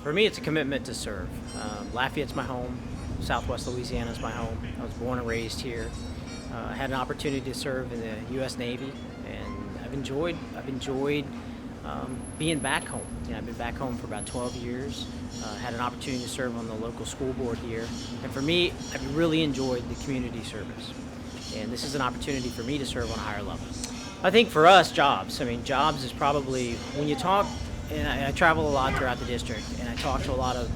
For me, it's a commitment to serve. Lafayette's my home. Southwest Louisiana is my home. I was born and raised here. I had an opportunity to serve in the U.S. Navy, and I've enjoyed being back home. I've been back home for about 12 years. Had an opportunity to serve on the local school board here, and for me, I've really enjoyed the community service. And this is an opportunity for me to serve on a higher level. I think for us, jobs. I mean, jobs is probably when you talk. And I travel a lot throughout the district, and I talk to a lot of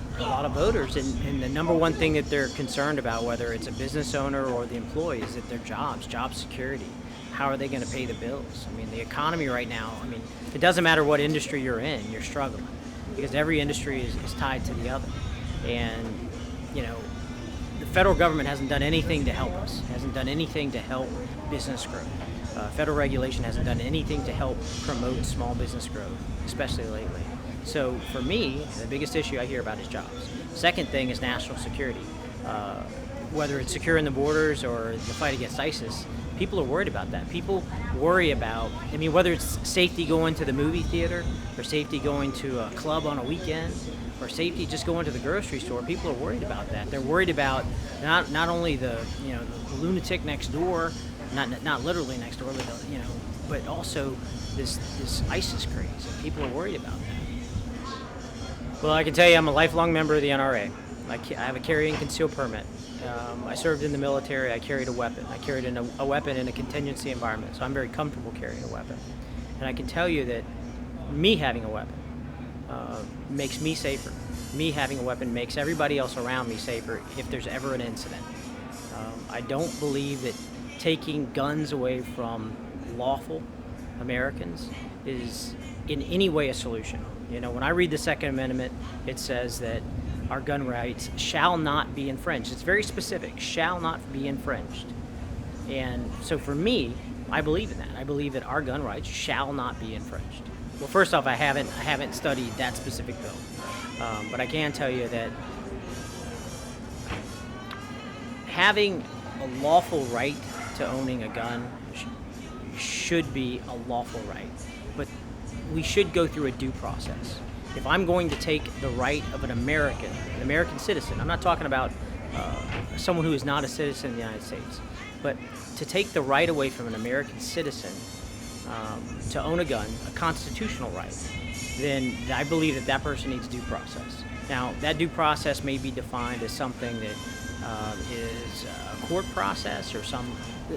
voters, and the number one thing that they're concerned about, whether it's a business owner or the employee, is that their job security. How are they going to pay the bills? I mean, the economy right now, I mean, it doesn't matter what industry you're in, you're struggling, because every industry is tied to the other. And, the federal government hasn't done anything to help us, hasn't done anything to help business growth. Federal regulation hasn't done anything to help promote small business growth, especially lately. So for me, the biggest issue I hear about is jobs. Second thing is national security. Whether it's securing the borders or the fight against ISIS, people are worried about that. People worry about, whether it's safety going to the movie theater or safety going to a club on a weekend or safety just going to the grocery store, people are worried about that. They're worried about not only the lunatic next door, not literally next door, but also this ISIS craze, and people are worried about that. Well, I can tell you I'm a lifelong member of the NRA. I have a carry and conceal permit. I served in the military. I carried a weapon. I carried a weapon in a contingency environment, so I'm very comfortable carrying a weapon. And I can tell you that me having a weapon makes me safer. Me having a weapon makes everybody else around me safer if there's ever an incident. I don't believe that taking guns away from lawful Americans is in any way a solution. When I read the Second Amendment, it says that our gun rights shall not be infringed. It's very specific, shall not be infringed. And so for me, I believe in that. I believe that our gun rights shall not be infringed. Well, first off, I haven't studied that specific bill, but I can tell you that having a lawful right to owning a gun should be a lawful right, but we should go through a due process. If I'm going to take the right of an American citizen, I'm not talking about someone who is not a citizen of the United States, but to take the right away from an American citizen to own a gun, a constitutional right, then I believe that person needs due process. Now, that due process may be defined as something that is a court process or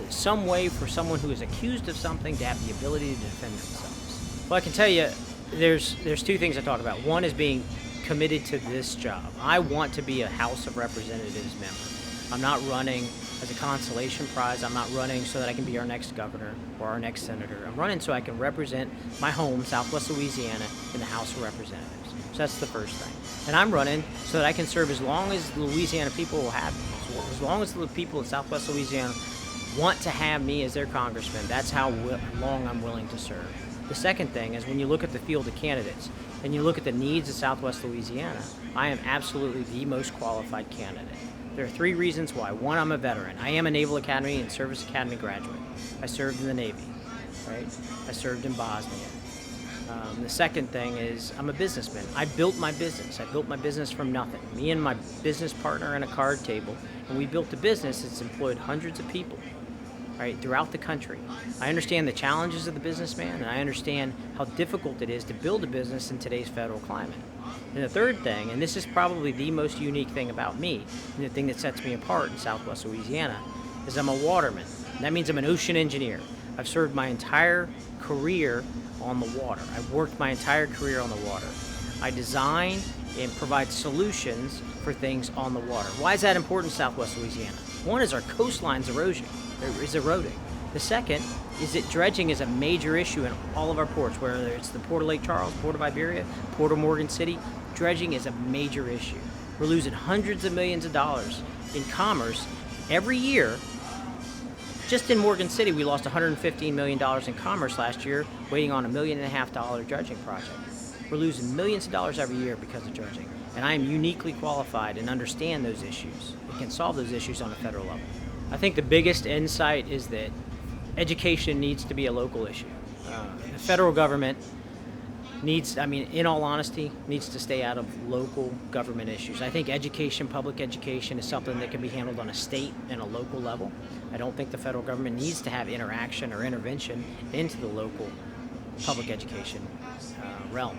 some way for someone who is accused of something to have the ability to defend themselves. Well, I can tell you there's two things I talk about. One is being committed to this job. I want to be a House of Representatives member. I'm not running as a consolation prize. I'm not running so that I can be our next governor or our next senator. I'm running so I can represent my home, Southwest Louisiana, in the House of Representatives. So that's the first thing. And I'm running so that I can serve as long as the Louisiana people will have me. So as long as the people in Southwest Louisiana want to have me as their congressman, that's how long I'm willing to serve. The second thing is when you look at the field of candidates and you look at the needs of Southwest Louisiana, I am absolutely the most qualified candidate. There are three reasons why. One, I'm a veteran. I am a Naval Academy and Service Academy graduate. I served in the Navy, right? I served in Bosnia. The second thing is I'm a businessman. I built my business. I built my business from nothing. Me and my business partner and a card table, and we built a business that's employed hundreds of people, right, throughout the country. I understand the challenges of the businessman, and I understand how difficult it is to build a business in today's federal climate. And the third thing, and this is probably the most unique thing about me, and the thing that sets me apart in Southwest Louisiana, is I'm a waterman. That means I'm an ocean engineer. I've served my entire career on the water. I've worked my entire career on the water. I design and provide solutions for things on the water. Why is that important in Southwest Louisiana? One is our coastline's eroding. The second is that dredging is a major issue in all of our ports, whether it's the Port of Lake Charles, Port of Iberia, Port of Morgan City. Dredging is a major issue. We're losing hundreds of millions of dollars in commerce every year. Just in Morgan City, we lost $115 million in commerce last year, waiting on $1.5 million dredging project. We're losing millions of dollars every year because of dredging, and I am uniquely qualified and understand those issues and can solve those issues on a federal level. I think the biggest insight is that education needs to be a local issue. The federal government needs, I mean, in all honesty, needs to stay out of local government issues. I think education, public education, is something that can be handled on a state and a local level. I don't think the federal government needs to have interaction or intervention into the local public education realm.